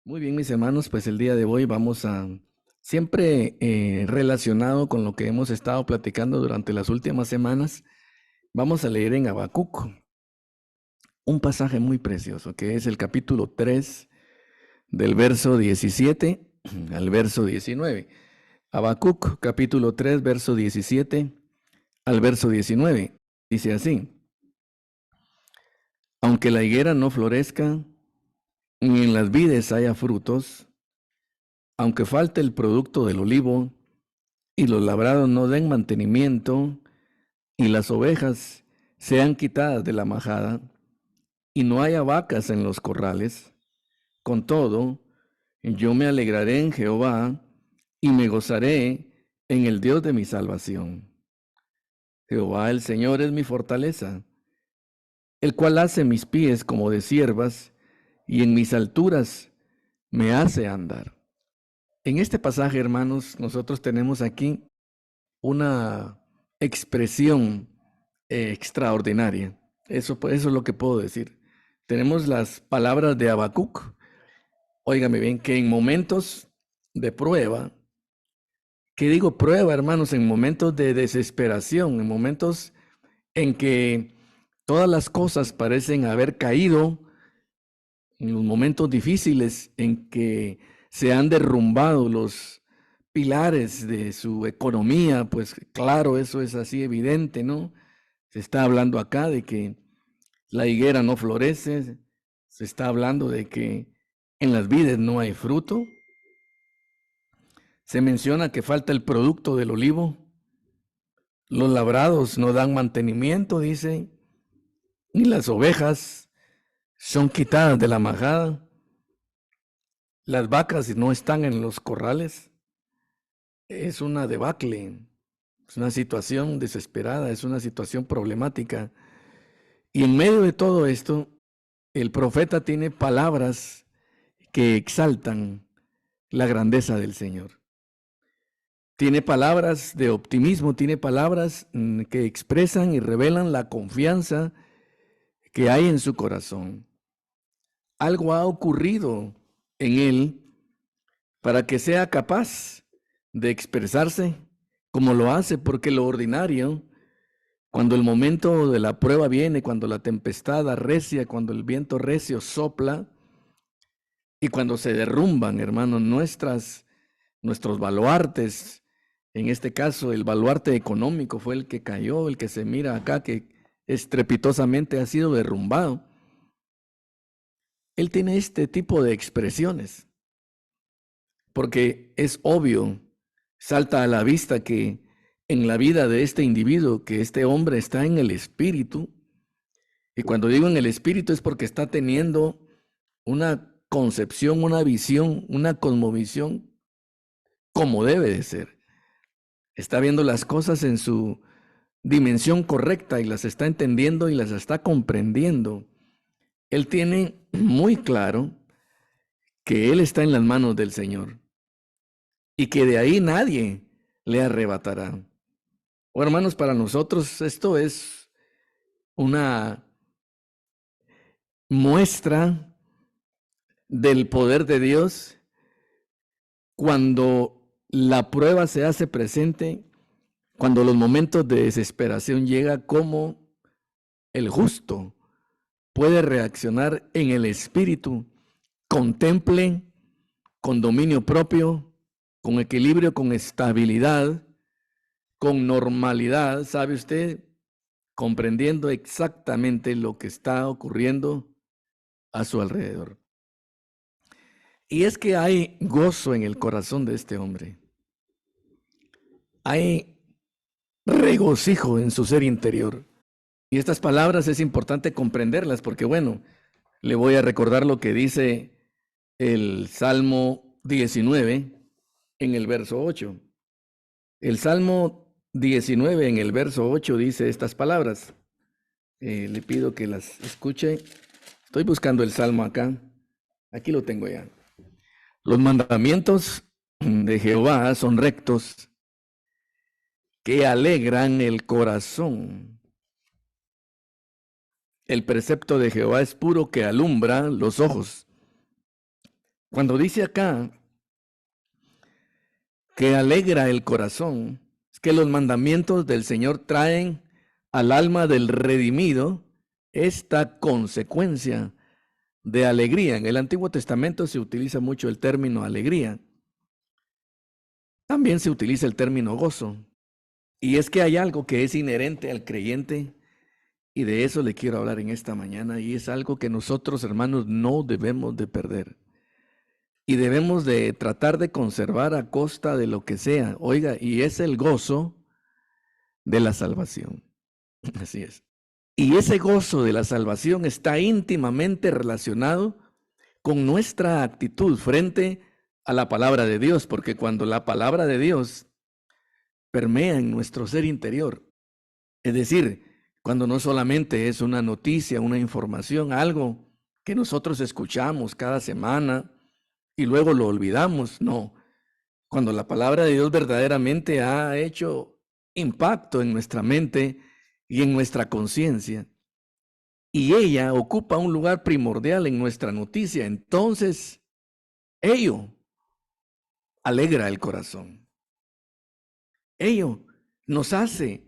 Muy bien, mis hermanos, pues el día de hoy vamos a, siempre relacionado con lo que hemos estado platicando durante las últimas semanas, vamos a leer en Habacuc un pasaje muy precioso, que es el capítulo 3 del verso 17 al verso 19. Habacuc, capítulo 3, verso 17 al verso 19. Dice así: aunque la higuera no florezca, ni en las vides haya frutos, aunque falte el producto del olivo, y los labrados no den mantenimiento, y las ovejas sean quitadas de la majada, y no haya vacas en los corrales, con todo, yo me alegraré en Jehová, y me gozaré en el Dios de mi salvación. Jehová el Señor es mi fortaleza, el cual hace mis pies como de ciervas, y en mis alturas me hace andar. En este pasaje, hermanos, nosotros tenemos aquí una expresión extraordinaria. Eso es lo que puedo decir. Tenemos las palabras de Habacuc. Óigame bien, que en momentos de prueba, ¿qué digo prueba, hermanos? En momentos de desesperación, en momentos en que todas las cosas parecen haber caído, en los momentos difíciles en que se han derrumbado los pilares de su economía, pues claro, eso es así evidente, ¿no? Se está hablando acá de que la higuera no florece, se está hablando de que en las vides no hay fruto, se menciona que falta el producto del olivo, los labrados no dan mantenimiento, dice, ni las ovejas son quitadas de la majada, las vacas no están en los corrales. Es una debacle, es una situación desesperada, es una situación problemática. Y en medio de todo esto, el profeta tiene palabras que exaltan la grandeza del Señor. Tiene palabras de optimismo, tiene palabras que expresan y revelan la confianza que hay en su corazón. Algo ha ocurrido en él para que sea capaz de expresarse como lo hace, porque lo ordinario, cuando el momento de la prueba viene, cuando la tempestad arrecia, cuando el viento recio sopla y cuando se derrumban, hermanos, nuestros baluartes, en este caso el baluarte económico fue el que cayó, el que se mira acá, que estrepitosamente ha sido derrumbado. Él tiene este tipo de expresiones, porque es obvio, salta a la vista que en la vida de este individuo, que este hombre está en el espíritu, y cuando digo en el espíritu es porque está teniendo una concepción, una visión, una cosmovisión como debe de ser. Está viendo las cosas en su dimensión correcta y las está entendiendo y las está comprendiendo. Él tiene muy claro que él está en las manos del Señor y que de ahí nadie le arrebatará. Oh, hermanos, para nosotros esto es una muestra del poder de Dios cuando la prueba se hace presente, cuando los momentos de desesperación llega, como el justo puede reaccionar en el espíritu, contemple con dominio propio, con equilibrio, con estabilidad, con normalidad, ¿sabe usted? Comprendiendo exactamente lo que está ocurriendo a su alrededor. Y es que hay gozo en el corazón de este hombre. Hay regocijo en su ser interior. Y estas palabras es importante comprenderlas porque, bueno, le voy a recordar lo que dice el Salmo 19 en el verso 8. El Salmo 19 en el verso 8 dice estas palabras. Le pido que las escuche. Estoy buscando el Salmo acá. Aquí lo tengo ya. Los mandamientos de Jehová son rectos, que alegran el corazón. El precepto de Jehová es puro, que alumbra los ojos. Cuando dice acá que alegra el corazón, es que los mandamientos del Señor traen al alma del redimido esta consecuencia de alegría. En el Antiguo Testamento se utiliza mucho el término alegría. También se utiliza el término gozo. Y es que hay algo que es inherente al creyente, y de eso le quiero hablar en esta mañana, y es algo que nosotros, hermanos, no debemos de perder. Y debemos de tratar de conservar a costa de lo que sea. Oiga, y es el gozo de la salvación. Así es. Y ese gozo de la salvación está íntimamente relacionado con nuestra actitud frente a la palabra de Dios, porque cuando la palabra de Dios permea en nuestro ser interior, es decir, cuando no solamente es una noticia, una información, algo que nosotros escuchamos cada semana y luego lo olvidamos, no. Cuando la palabra de Dios verdaderamente ha hecho impacto en nuestra mente y en nuestra conciencia, y ella ocupa un lugar primordial en nuestra noticia, entonces ello alegra el corazón. Ello nos hace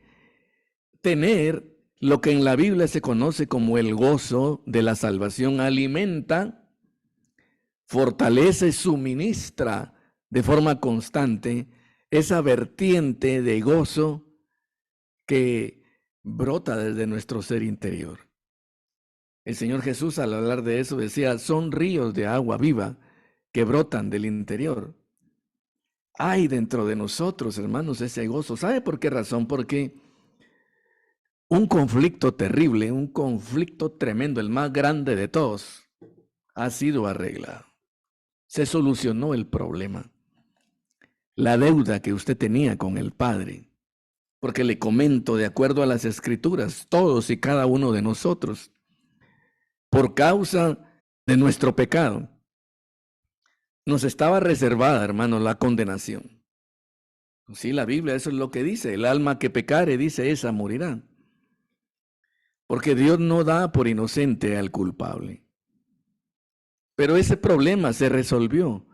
tener lo que en la Biblia se conoce como el gozo de la salvación. Alimenta, fortalece, suministra de forma constante esa vertiente de gozo que brota desde nuestro ser interior. El Señor Jesús, al hablar de eso, decía, son ríos de agua viva que brotan del interior. Hay dentro de nosotros, hermanos, ese gozo. ¿Sabe por qué razón? Porque un conflicto terrible, un conflicto tremendo, el más grande de todos, ha sido arreglado. Se solucionó el problema. La deuda que usted tenía con el Padre. Porque le comento, de acuerdo a las Escrituras, todos y cada uno de nosotros, por causa de nuestro pecado, nos estaba reservada, hermano, la condenación. Sí, la Biblia, eso es lo que dice. El alma que pecare, dice, esa morirá. Porque Dios no da por inocente al culpable. Pero ese problema se resolvió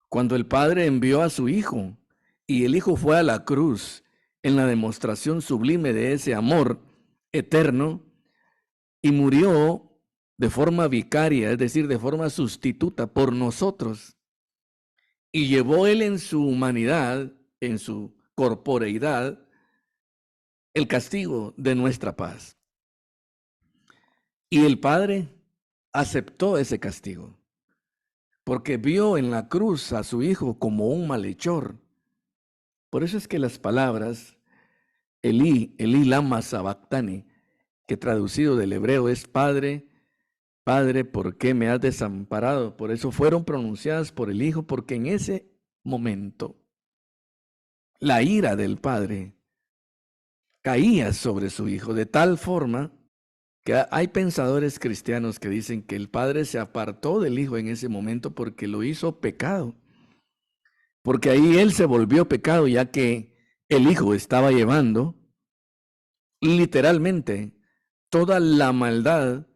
cuando el Padre envió a su Hijo y el Hijo fue a la cruz en la demostración sublime de ese amor eterno y murió de forma vicaria, es decir, de forma sustituta por nosotros. Y llevó Él en su humanidad, en su corporeidad, el castigo de nuestra paz. Y el Padre aceptó ese castigo, porque vio en la cruz a su Hijo como un malhechor. Por eso es que las palabras Elí, Elí lama sabactani, que traducido del hebreo es Padre, Padre, ¿por qué me has desamparado? Por eso fueron pronunciadas por el Hijo, porque en ese momento la ira del Padre caía sobre su Hijo, de tal forma que hay pensadores cristianos que dicen que el Padre se apartó del Hijo en ese momento porque lo hizo pecado. Porque ahí Él se volvió pecado, ya que el Hijo estaba llevando literalmente toda la maldad,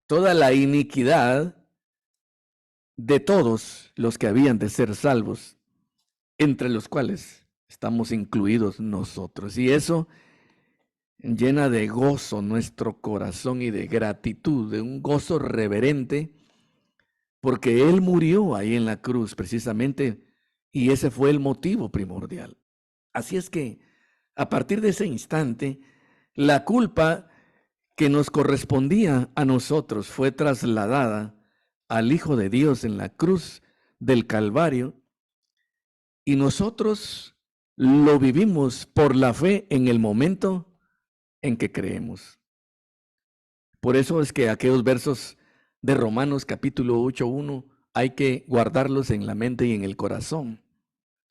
toda la iniquidad de todos los que habían de ser salvos, entre los cuales estamos incluidos nosotros. Y eso llena de gozo nuestro corazón y de gratitud, de un gozo reverente, porque Él murió ahí en la cruz precisamente, y ese fue el motivo primordial. Así es que a partir de ese instante, la culpa que nos correspondía a nosotros fue trasladada al Hijo de Dios en la cruz del Calvario, y nosotros lo vivimos por la fe en el momento en que creemos. Por eso es que aquellos versos de Romanos capítulo 8:1 hay que guardarlos en la mente y en el corazón.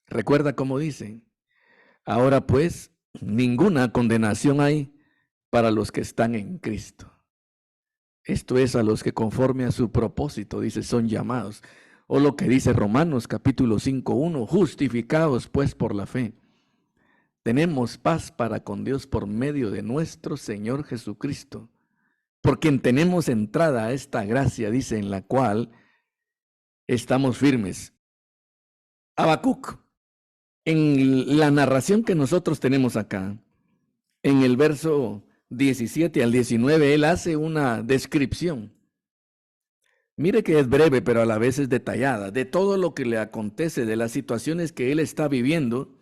Recuerda cómo dice, ahora pues ninguna condenación hay para los que están en Cristo. Esto es a los que conforme a su propósito, dice, son llamados. O lo que dice Romanos capítulo 5:1, justificados pues por la fe. Tenemos paz para con Dios por medio de nuestro Señor Jesucristo, por quien tenemos entrada a esta gracia, dice, en la cual estamos firmes. Habacuc, en la narración que nosotros tenemos acá, en el verso 17 al 19, él hace una descripción. Mire que es breve, pero a la vez es detallada, de todo lo que le acontece, de las situaciones que él está viviendo,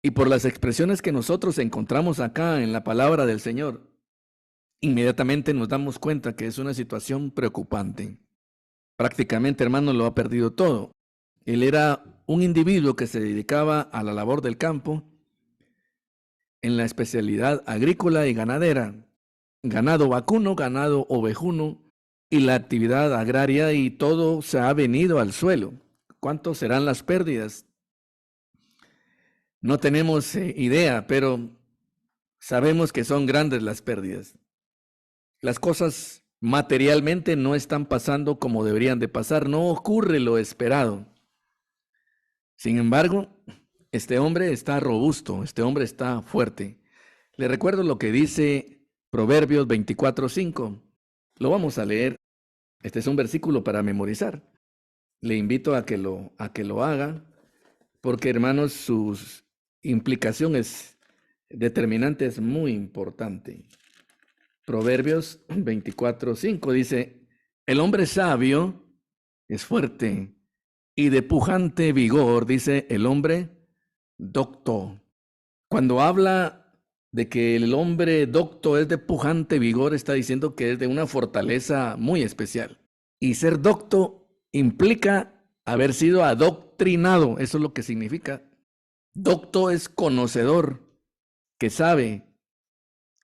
y por las expresiones que nosotros encontramos acá en la palabra del Señor, inmediatamente nos damos cuenta que es una situación preocupante. Prácticamente, hermano, lo ha perdido todo. Él era un individuo que se dedicaba a la labor del campo, en la especialidad agrícola y ganadera, ganado vacuno, ganado ovejuno, y la actividad agraria, y todo se ha venido al suelo. ¿Cuántos serán las pérdidas? No tenemos idea, pero sabemos que son grandes las pérdidas. Las cosas materialmente no están pasando como deberían de pasar, no ocurre lo esperado. Sin embargo, este hombre está robusto, este hombre está fuerte. Le recuerdo lo que dice Proverbios 24:5. Lo vamos a leer. Este es un versículo para memorizar. Le invito a que lo haga, porque, hermanos, su implicación es determinante, es muy importante. Proverbios 24:5 dice: el hombre sabio es fuerte y de pujante vigor, dice el hombre docto. Cuando habla de que el hombre docto es de pujante vigor, está diciendo que es de una fortaleza muy especial. Y ser docto implica haber sido adoctrinado, eso es lo que significa. Docto es conocedor, que sabe,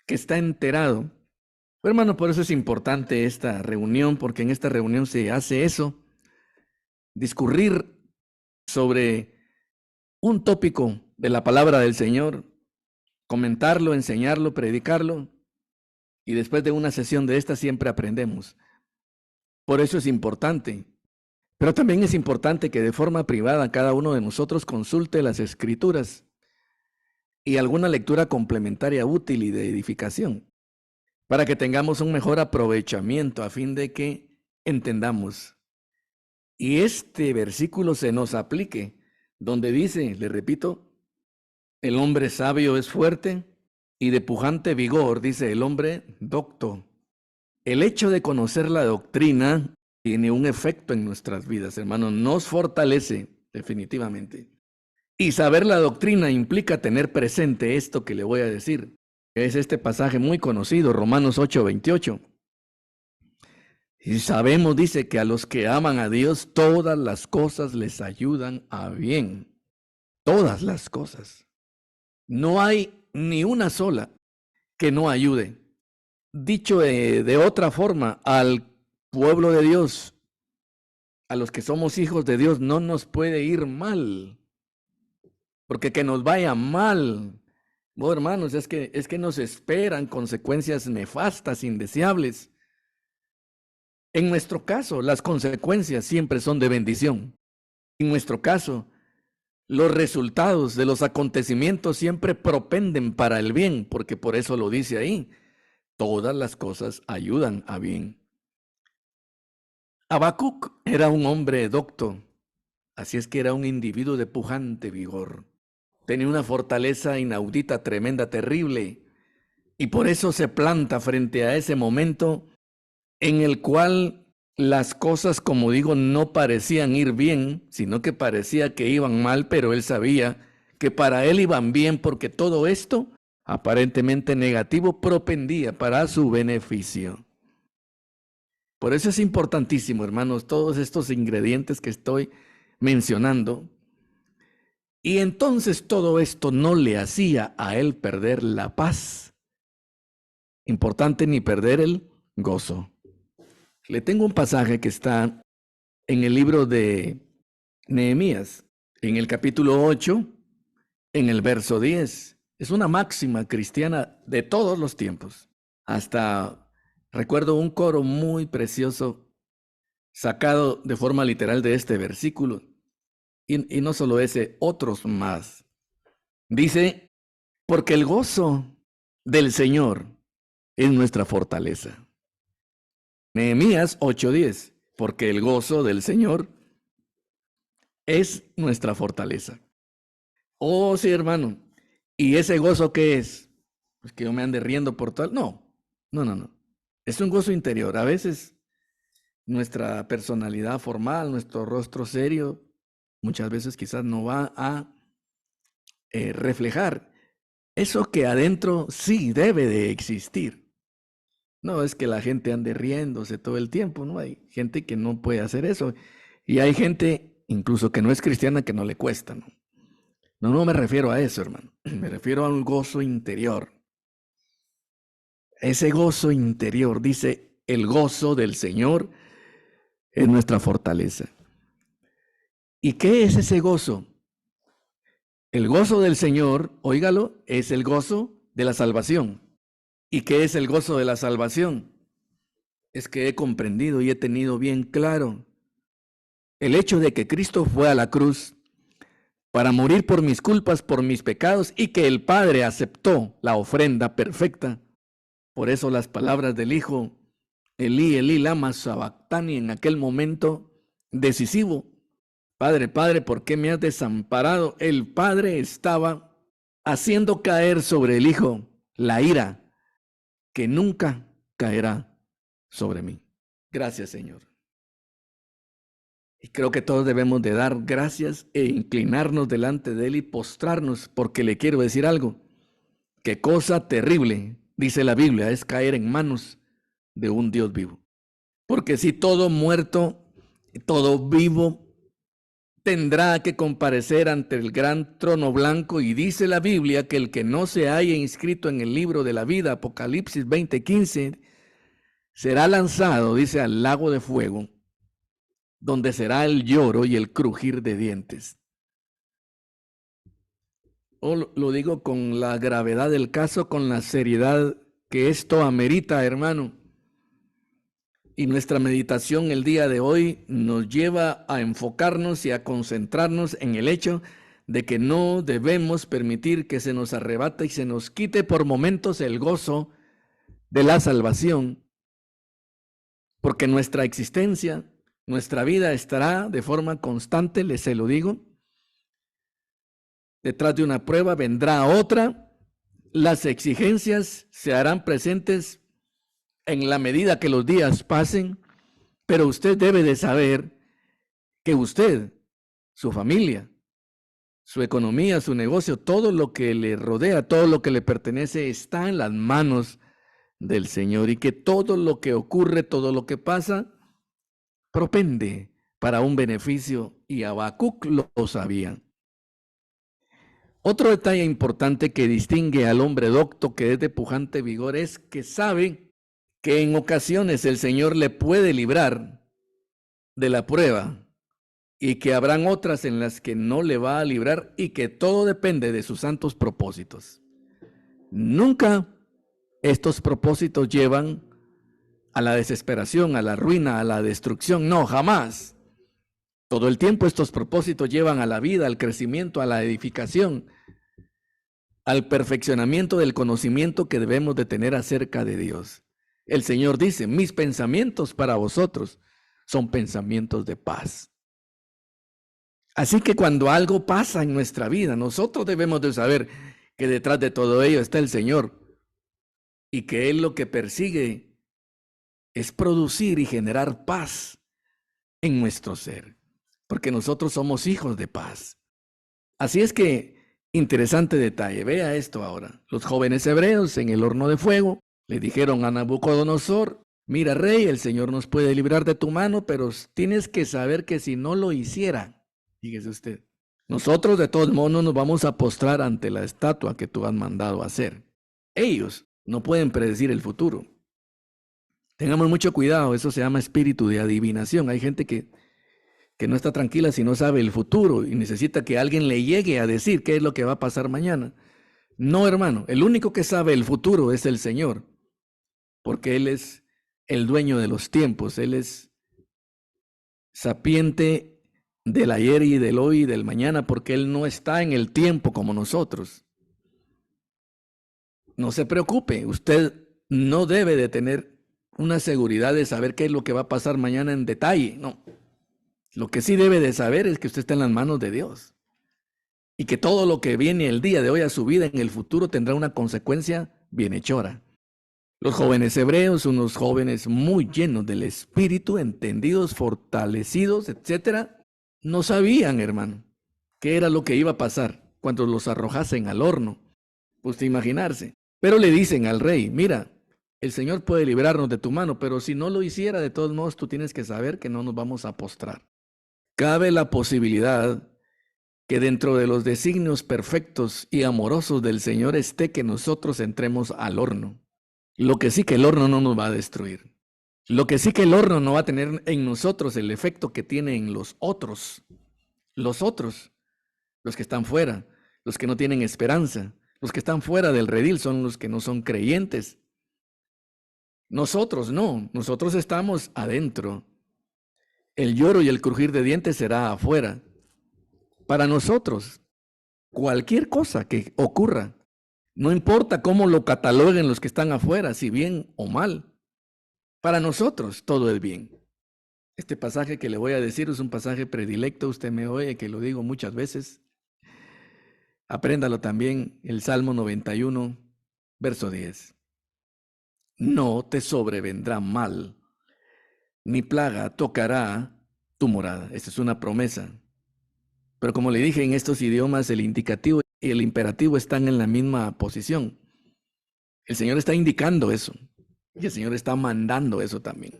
que está enterado. Hermano, por eso es importante esta reunión, porque en esta reunión se hace eso, discurrir sobre un tópico de la palabra del Señor, comentarlo, enseñarlo, predicarlo, y después de una sesión de esta siempre aprendemos. Por eso es importante. Pero también es importante que de forma privada cada uno de nosotros consulte las Escrituras y alguna lectura complementaria útil y de edificación, para que tengamos un mejor aprovechamiento a fin de que entendamos. Y este versículo se nos aplique, donde dice, le repito, el hombre sabio es fuerte y de pujante vigor, dice el hombre docto. El hecho de conocer la doctrina tiene un efecto en nuestras vidas, hermanos, nos fortalece definitivamente. Y saber la doctrina implica tener presente esto que le voy a decir. Es este pasaje muy conocido, Romanos 8:28. Y sabemos, dice, que a los que aman a Dios, todas las cosas les ayudan a bien. Todas las cosas. No hay ni una sola que no ayude. Dicho de otra forma, al pueblo de Dios, a los que somos hijos de Dios, no nos puede ir mal. Porque que nos vaya mal, bueno, hermanos, es que nos esperan consecuencias nefastas, indeseables. En nuestro caso, las consecuencias siempre son de bendición. En nuestro caso, los resultados de los acontecimientos siempre propenden para el bien, porque por eso lo dice ahí. Todas las cosas ayudan a bien. Habacuc era un hombre docto, así es que era un individuo de pujante vigor. Tenía una fortaleza inaudita, tremenda, terrible, y por eso se planta frente a ese momento en el cual las cosas, como digo, no parecían ir bien, sino que parecía que iban mal, pero él sabía que para él iban bien porque todo esto, aparentemente negativo, propendía para su beneficio. Por eso es importantísimo, hermanos, todos estos ingredientes que estoy mencionando. Y entonces todo esto no le hacía a él perder la paz. Importante ni perder el gozo. Le tengo un pasaje que está en el libro de Nehemías, en el capítulo 8, en el verso 10. Es una máxima cristiana de todos los tiempos. Hasta recuerdo un coro muy precioso sacado de forma literal de este versículo. Y no solo ese, otros más. Dice, porque el gozo del Señor es nuestra fortaleza. Nehemías 8:10. porque el gozo del Señor es nuestra fortaleza. Oh, sí, hermano. ¿Y ese gozo qué es? Pues que yo me ande riendo por tal. No. Es un gozo interior. A veces nuestra personalidad formal, nuestro rostro serio, muchas veces quizás no va a reflejar eso que adentro sí debe de existir. No es que la gente ande riéndose todo el tiempo, ¿no? Hay gente que no puede hacer eso. Y hay gente, incluso que no es cristiana, que no le cuesta, ¿no? No me refiero a eso, hermano. Me refiero a un gozo interior. Ese gozo interior, dice, el gozo del Señor es nuestra fortaleza. ¿Y qué es ese gozo? El gozo del Señor, óigalo, es el gozo de la salvación. ¿Y qué es el gozo de la salvación? Es que he comprendido y he tenido bien claro el hecho de que Cristo fue a la cruz para morir por mis culpas, por mis pecados, y que el Padre aceptó la ofrenda perfecta. Por eso las palabras del Hijo, Elí, Elí, lama sabactani, en aquel momento decisivo. Padre, Padre, ¿por qué me has desamparado? El Padre estaba haciendo caer sobre el Hijo la ira que nunca caerá sobre mí. Gracias, Señor. Y creo que todos debemos de dar gracias e inclinarnos delante de Él y postrarnos, porque le quiero decir algo. Qué cosa terrible, dice la Biblia, es caer en manos de un Dios vivo. Porque si todo muerto, todo vivo, tendrá que comparecer ante el gran trono blanco, y dice la Biblia que el que no se haya inscrito en el libro de la vida, Apocalipsis 20:15, será lanzado, dice, al lago de fuego, donde será el lloro y el crujir de dientes. Lo digo con la gravedad del caso, con la seriedad que esto amerita, hermano. Y nuestra meditación el día de hoy nos lleva a enfocarnos y a concentrarnos en el hecho de que no debemos permitir que se nos arrebate y se nos quite por momentos el gozo de la salvación, porque nuestra existencia, nuestra vida estará de forma constante, se lo digo. Detrás de una prueba vendrá otra. Las exigencias se harán presentes en la medida que los días pasen, pero usted debe de saber que usted, su familia, su economía, su negocio, todo lo que le rodea, todo lo que le pertenece está en las manos del Señor, y que todo lo que ocurre, todo lo que pasa, propende para un beneficio, y Habacuc lo sabía. Otro detalle importante que distingue al hombre docto, que es de pujante vigor, es que sabe que en ocasiones el Señor le puede librar de la prueba, y que habrán otras en las que no le va a librar, y que todo depende de sus santos propósitos. Nunca estos propósitos llevan a la desesperación, a la ruina, a la destrucción. No, jamás. Todo el tiempo estos propósitos llevan a la vida, al crecimiento, a la edificación, al perfeccionamiento del conocimiento que debemos de tener acerca de Dios. El Señor dice, mis pensamientos para vosotros son pensamientos de paz. Así que cuando algo pasa en nuestra vida, nosotros debemos de saber que detrás de todo ello está el Señor, y que Él lo que persigue es producir y generar paz en nuestro ser, porque nosotros somos hijos de paz. Así es que, interesante detalle, vea esto ahora. Los jóvenes hebreos en el horno de fuego le dijeron a Nabucodonosor, mira, rey, el Señor nos puede librar de tu mano, pero tienes que saber que si no lo hiciera, fíjese usted, nosotros de todos modos no nos vamos a postrar ante la estatua que tú has mandado hacer. Ellos no pueden predecir el futuro. Tengamos mucho cuidado, eso se llama espíritu de adivinación. Hay gente que no está tranquila si no sabe el futuro y necesita que alguien le llegue a decir qué es lo que va a pasar mañana. No, hermano, el único que sabe el futuro es el Señor, porque Él es el dueño de los tiempos. Él es sapiente del ayer y del hoy y del mañana, porque Él no está en el tiempo como nosotros. No se preocupe, usted no debe de tener una seguridad de saber qué es lo que va a pasar mañana en detalle. No. Lo que sí debe de saber es que usted está en las manos de Dios. Y que todo lo que viene el día de hoy a su vida en el futuro tendrá una consecuencia bienhechora. Los jóvenes hebreos, unos jóvenes muy llenos del Espíritu, entendidos, fortalecidos, etcétera, no sabían, hermano, qué era lo que iba a pasar cuando los arrojasen al horno. Usted imaginarse. Pero le dicen al rey, mira, el Señor puede librarnos de tu mano, pero si no lo hiciera, de todos modos, tú tienes que saber que no nos vamos a postrar. Cabe la posibilidad que dentro de los designios perfectos y amorosos del Señor esté que nosotros entremos al horno. Lo que sí que el horno no nos va a destruir. Lo que sí que el horno no va a tener en nosotros el efecto que tiene en los otros. Los otros, los que están fuera, los que no tienen esperanza, los que están fuera del redil son los que no son creyentes. Nosotros no, nosotros estamos adentro. El lloro y el crujir de dientes será afuera. Para nosotros, cualquier cosa que ocurra, no importa cómo lo cataloguen los que están afuera, si bien o mal, para nosotros todo es bien. Este pasaje que le voy a decir es un pasaje predilecto, usted me oye que lo digo muchas veces. Apréndalo también, el Salmo 91, verso 10. No te sobrevendrá mal, ni plaga tocará tu morada. Esta es una promesa. Pero como le dije, en estos idiomas el indicativo y el imperativo están en la misma posición. El Señor está indicando eso. Y el Señor está mandando eso también.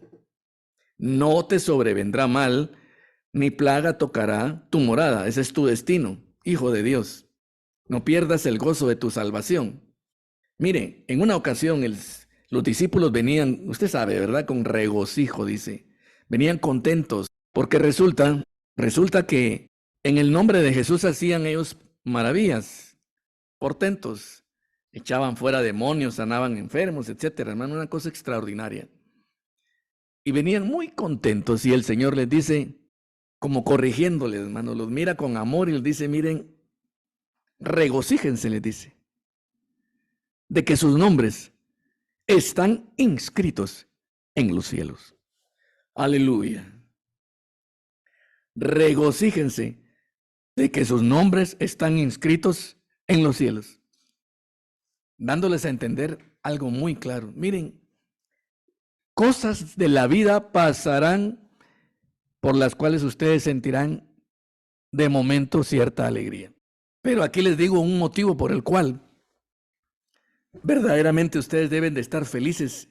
No te sobrevendrá mal, ni plaga tocará tu morada. Ese es tu destino, hijo de Dios. No pierdas el gozo de tu salvación. Mire, en una ocasión los discípulos venían, usted sabe, ¿verdad? Con regocijo, dice. Venían contentos, porque resulta que en el nombre de Jesús hacían ellos maravillas, portentos. Echaban fuera demonios, sanaban enfermos, etcétera, hermano, una cosa extraordinaria. Y venían muy contentos y el Señor les dice, como corrigiéndoles, hermano, los mira con amor y les dice, miren, regocíjense, les dice, de que sus nombres están inscritos en los cielos. Aleluya. Regocíjense de que sus nombres están inscritos en los cielos. Dándoles a entender algo muy claro. Miren, cosas de la vida pasarán por las cuales ustedes sentirán de momento cierta alegría. Pero aquí les digo un motivo por el cual verdaderamente ustedes deben de estar felices.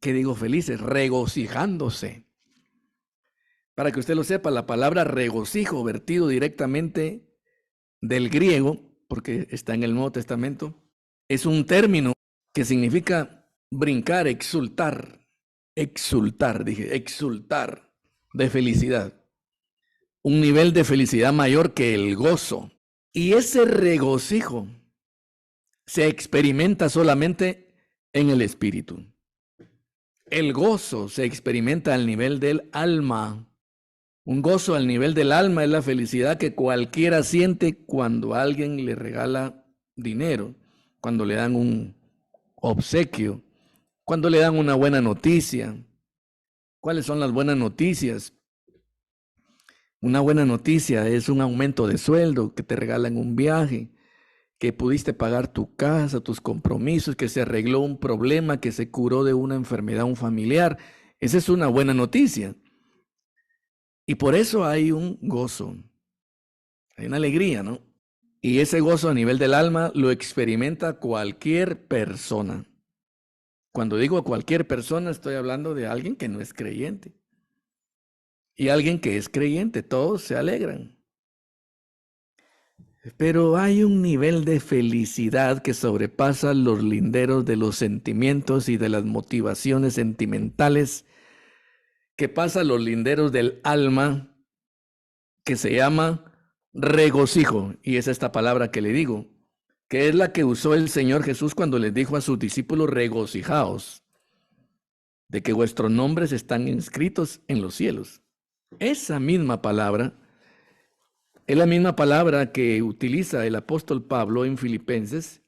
¿Qué digo felices? Regocijándose. Para que usted lo sepa, la palabra regocijo, vertido directamente del griego, porque está en el Nuevo Testamento, es un término que significa brincar, exultar, exultar de felicidad. Un nivel de felicidad mayor que el gozo. Y ese regocijo se experimenta solamente en el espíritu. El gozo se experimenta al nivel del alma. Un gozo al nivel del alma es la felicidad que cualquiera siente cuando alguien le regala dinero, cuando le dan un obsequio, cuando le dan una buena noticia. ¿Cuáles son las buenas noticias? Una buena noticia es un aumento de sueldo, que te regalan un viaje, que pudiste pagar tu casa, tus compromisos, que se arregló un problema, que se curó de una enfermedad un familiar. Esa es una buena noticia. Y por eso hay un gozo, hay una alegría, ¿no? Y ese gozo a nivel del alma lo experimenta cualquier persona. Cuando digo cualquier persona, estoy hablando de alguien que no es creyente. Y alguien que es creyente, todos se alegran. Pero hay un nivel de felicidad que sobrepasa los linderos de los sentimientos y de las motivaciones sentimentales, que pasa los linderos del alma, que se llama regocijo. Y es esta palabra que le digo, que es la que usó el Señor Jesús cuando les dijo a sus discípulos, regocijaos, de que vuestros nombres están inscritos en los cielos. Esa misma palabra es la misma palabra que utiliza el apóstol Pablo en Filipenses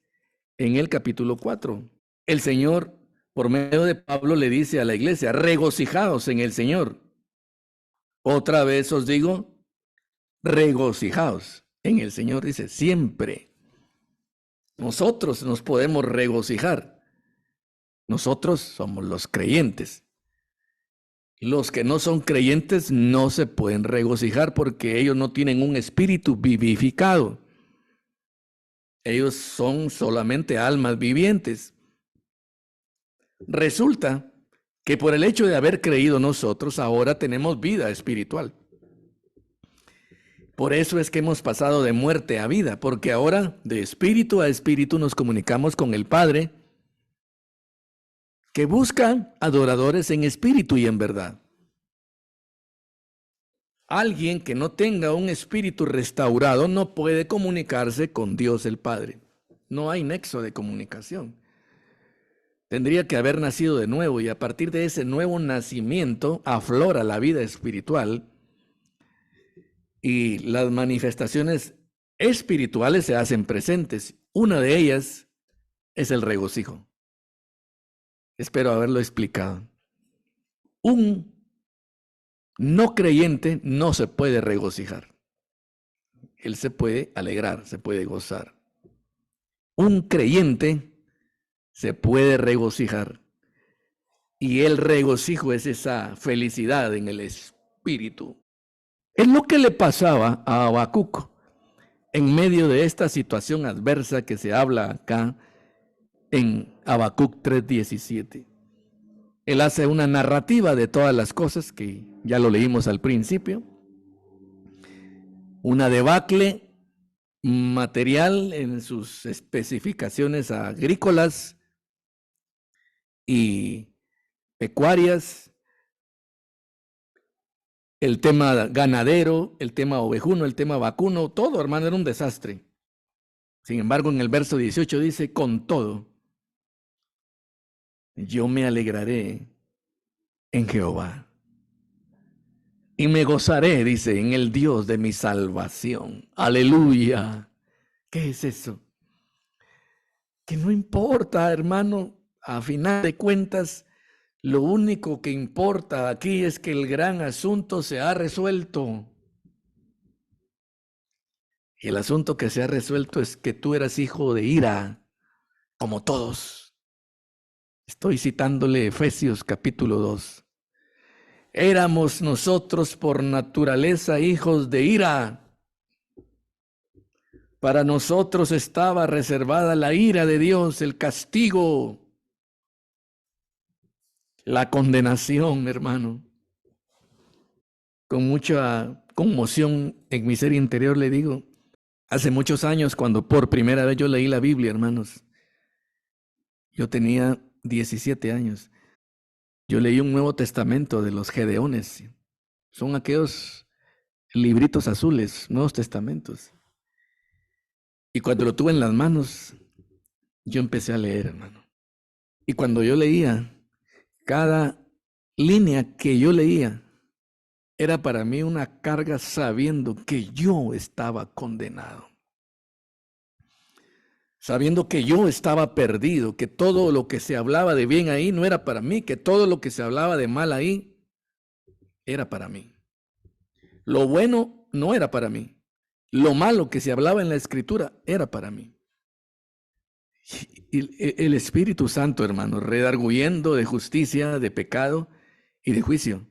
en el capítulo 4. El Señor, por medio de Pablo le dice a la iglesia, regocijaos en el Señor. Otra vez os digo, regocijaos en el Señor, dice, siempre. Nosotros nos podemos regocijar. Nosotros somos los creyentes. Los que no son creyentes no se pueden regocijar porque ellos no tienen un espíritu vivificado. Ellos son solamente almas vivientes. Resulta que por el hecho de haber creído nosotros, ahora tenemos vida espiritual. Por eso es que hemos pasado de muerte a vida, porque ahora de espíritu a espíritu nos comunicamos con el Padre, que busca adoradores en espíritu y en verdad. Alguien que no tenga un espíritu restaurado no puede comunicarse con Dios el Padre. No hay nexo de comunicación. Tendría que haber nacido de nuevo y a partir de ese nuevo nacimiento aflora la vida espiritual y las manifestaciones espirituales se hacen presentes. Una de ellas es el regocijo. Espero haberlo explicado. Un no creyente no se puede regocijar. Él se puede alegrar, se puede gozar. Un creyente se puede regocijar. Y el regocijo es esa felicidad en el espíritu. Es lo que le pasaba a Habacuc en medio de esta situación adversa que se habla acá en Habacuc 3:17. Él hace una narrativa de todas las cosas que ya lo leímos al principio. Una debacle material en sus especificaciones agrícolas y pecuarias, el tema ganadero, el tema ovejuno, el tema vacuno, todo, hermano, era un desastre. Sin embargo, en el verso 18 dice, con todo, yo me alegraré en Jehová y me gozaré, dice, en el Dios de mi salvación. Aleluya. ¿Qué es eso? Que no importa, hermano, a final de cuentas, lo único que importa aquí es que el gran asunto se ha resuelto. Y el asunto que se ha resuelto es que tú eras hijo de ira, como todos. Estoy citándole Efesios capítulo 2. Éramos nosotros por naturaleza hijos de ira. Para nosotros estaba reservada la ira de Dios, el castigo, la condenación, hermano. Con mucha conmoción en mi ser interior le digo, hace muchos años cuando por primera vez yo leí la Biblia, hermanos, yo tenía 17 años. Yo leí un Nuevo Testamento de los Gedeones. Son aquellos libritos azules, Nuevos Testamentos. Y cuando lo tuve en las manos, yo empecé a leer, hermano. Y cuando yo leía, cada línea que yo leía era para mí una carga sabiendo que yo estaba condenado. Sabiendo que yo estaba perdido, que todo lo que se hablaba de bien ahí no era para mí, que todo lo que se hablaba de mal ahí era para mí. Lo bueno no era para mí. Lo malo que se hablaba en la Escritura era para mí. Y el Espíritu Santo, hermano, redarguyendo de justicia, de pecado y de juicio.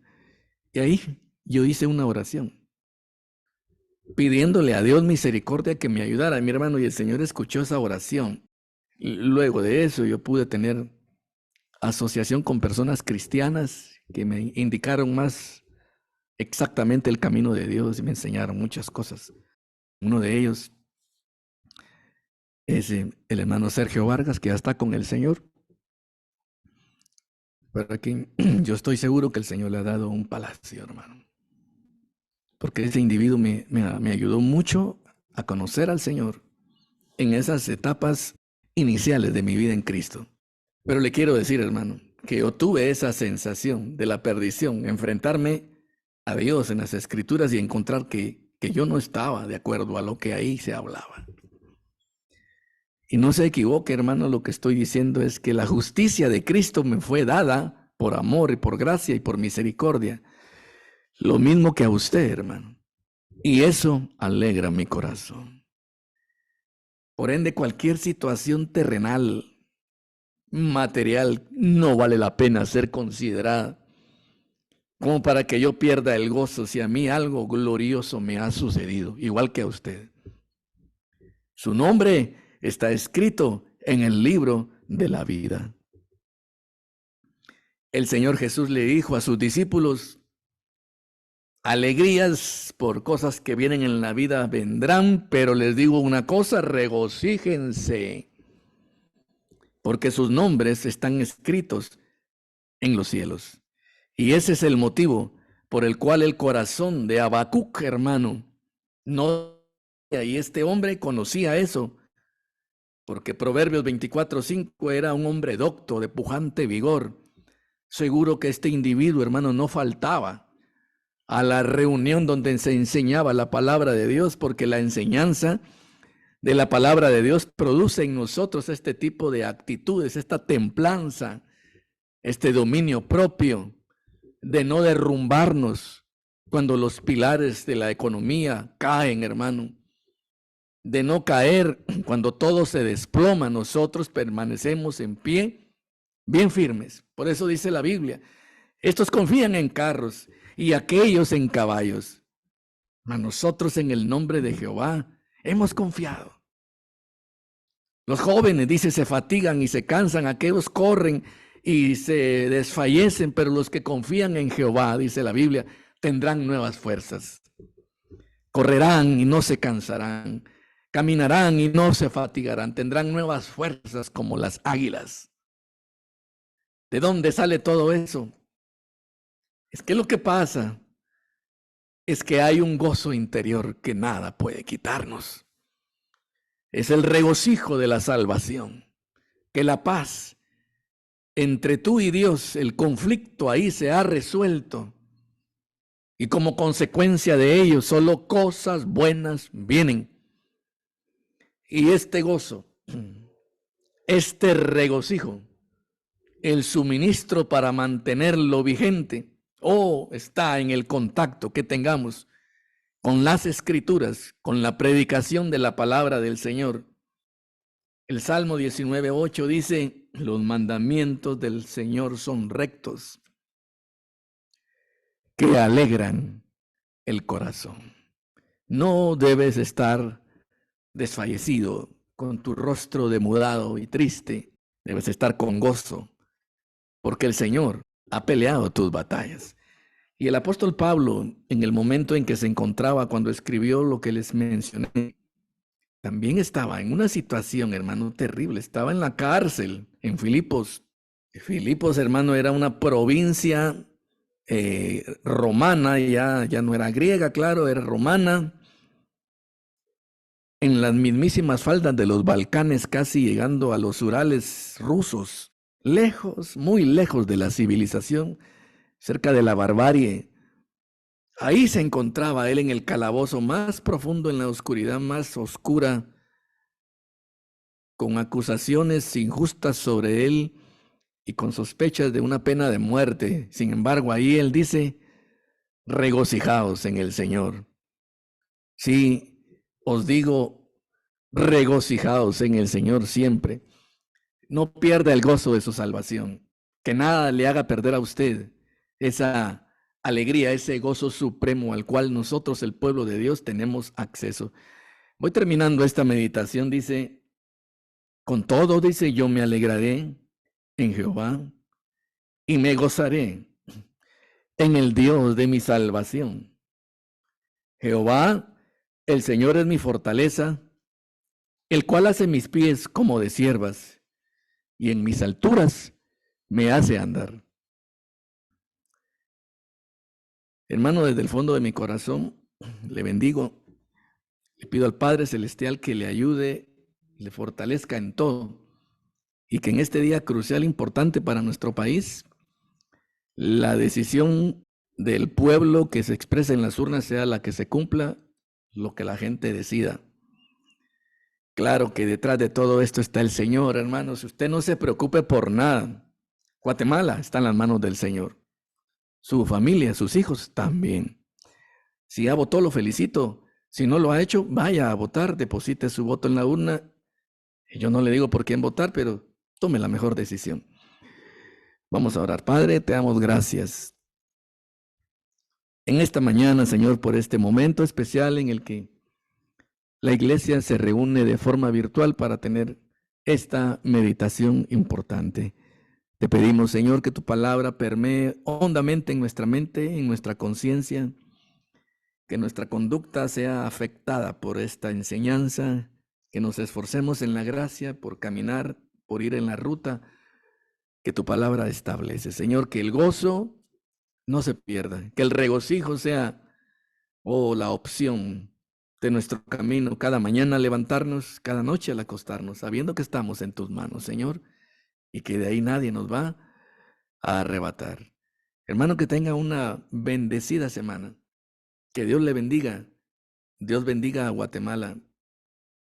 Y ahí yo hice una oración, pidiéndole a Dios misericordia que me ayudara, mi hermano, y el Señor escuchó esa oración. Luego de eso yo pude tener asociación con personas cristianas que me indicaron más exactamente el camino de Dios y me enseñaron muchas cosas. Uno de ellos es el hermano Sergio Vargas, que ya está con el Señor. Pero aquí yo estoy seguro que el Señor le ha dado un palacio, hermano. Porque ese individuo me ayudó mucho a conocer al Señor en esas etapas iniciales de mi vida en Cristo. Pero le quiero decir, hermano, que yo tuve esa sensación de la perdición, enfrentarme a Dios en las Escrituras y encontrar que yo no estaba de acuerdo a lo que ahí se hablaba. Y no se equivoque, hermano, lo que estoy diciendo es que la justicia de Cristo me fue dada por amor y por gracia y por misericordia. Lo mismo que a usted, hermano. Y eso alegra mi corazón. Por ende, cualquier situación terrenal, material, no vale la pena ser considerada como para que yo pierda el gozo si a mí algo glorioso me ha sucedido, igual que a usted. Su nombre está escrito en el libro de la vida. El Señor Jesús le dijo a sus discípulos: alegrías por cosas que vienen en la vida vendrán, pero les digo una cosa, regocíjense, porque sus nombres están escritos en los cielos. Y ese es el motivo por el cual el corazón de Habacuc, hermano, no... Y este hombre conocía eso, porque Proverbios 24:5 era un hombre docto, de pujante vigor. Seguro que este individuo, hermano, no faltaba a la reunión donde se enseñaba la palabra de Dios, porque la enseñanza de la palabra de Dios produce en nosotros este tipo de actitudes, esta templanza, este dominio propio, de no derrumbarnos cuando los pilares de la economía caen, hermano, de no caer cuando todo se desploma. Nosotros permanecemos en pie, bien firmes. Por eso dice la Biblia: estos confían en carros y aquellos en caballos, mas nosotros en el nombre de Jehová hemos confiado. Los jóvenes, dice, se fatigan y se cansan, aquellos corren y se desfallecen, pero los que confían en Jehová, dice la Biblia, tendrán nuevas fuerzas. Correrán y no se cansarán, caminarán y no se fatigarán, tendrán nuevas fuerzas como las águilas. ¿De dónde sale todo eso? Es que lo que pasa es que hay un gozo interior que nada puede quitarnos. Es el regocijo de la salvación, que la paz entre tú y Dios, el conflicto ahí se ha resuelto. Y como consecuencia de ello, solo cosas buenas vienen. Y este gozo, este regocijo, el suministro para mantenerlo vigente, está en el contacto que tengamos con las Escrituras, con la predicación de la palabra del Señor. El Salmo 19:8 dice: los mandamientos del Señor son rectos, que alegran el corazón. No debes estar desfallecido, con tu rostro demudado y triste. Debes estar con gozo, porque el Señor ha peleado tus batallas. Y el apóstol Pablo, en el momento en que se encontraba cuando escribió lo que les mencioné, también estaba en una situación, hermano, terrible. Estaba en la cárcel, en Filipos. Filipos, hermano, era una provincia romana, ya no era griega, claro, era romana, en las mismísimas faldas de los Balcanes, casi llegando a los Urales rusos, lejos, muy lejos de la civilización, cerca de la barbarie. Ahí se encontraba él, en el calabozo más profundo, en la oscuridad más oscura, con acusaciones injustas sobre él y con sospechas de una pena de muerte. Sin embargo, ahí él dice: regocijaos en el Señor. Sí, os digo, regocijaos en el Señor siempre. No pierda el gozo de su salvación. Que nada le haga perder a usted esa alegría, ese gozo supremo al cual nosotros, el pueblo de Dios, tenemos acceso. Voy terminando esta meditación. Dice: con todo, dice, yo me alegraré en Jehová y me gozaré en el Dios de mi salvación. Jehová, el Señor, es mi fortaleza, el cual hace mis pies como de ciervas, y en mis alturas me hace andar. Hermano, desde el fondo de mi corazón, le bendigo. Le pido al Padre Celestial que le ayude, le fortalezca en todo, y que en este día crucial, importante para nuestro país, la decisión del pueblo que se expresa en las urnas sea la que se cumpla, lo que la gente decida. Claro que detrás de todo esto está el Señor, hermanos. Usted no se preocupe por nada. Guatemala está en las manos del Señor. Su familia, sus hijos también. Si ya votó, lo felicito. Si no lo ha hecho, vaya a votar, deposite su voto en la urna. Yo no le digo por quién votar, pero tome la mejor decisión. Vamos a orar. Padre, te damos gracias en esta mañana, Señor, por este momento especial en el que la iglesia se reúne de forma virtual para tener esta meditación importante. Te pedimos, Señor, que tu palabra permee hondamente en nuestra mente, en nuestra conciencia, que nuestra conducta sea afectada por esta enseñanza, que nos esforcemos en la gracia por caminar, por ir en la ruta que tu palabra establece. Señor, que el gozo no se pierda, que el regocijo sea la opción de nuestro camino, cada mañana levantarnos, cada noche al acostarnos, sabiendo que estamos en tus manos, Señor, y que de ahí nadie nos va a arrebatar. Hermano, que tenga una bendecida semana. Que Dios le bendiga. Dios bendiga a Guatemala.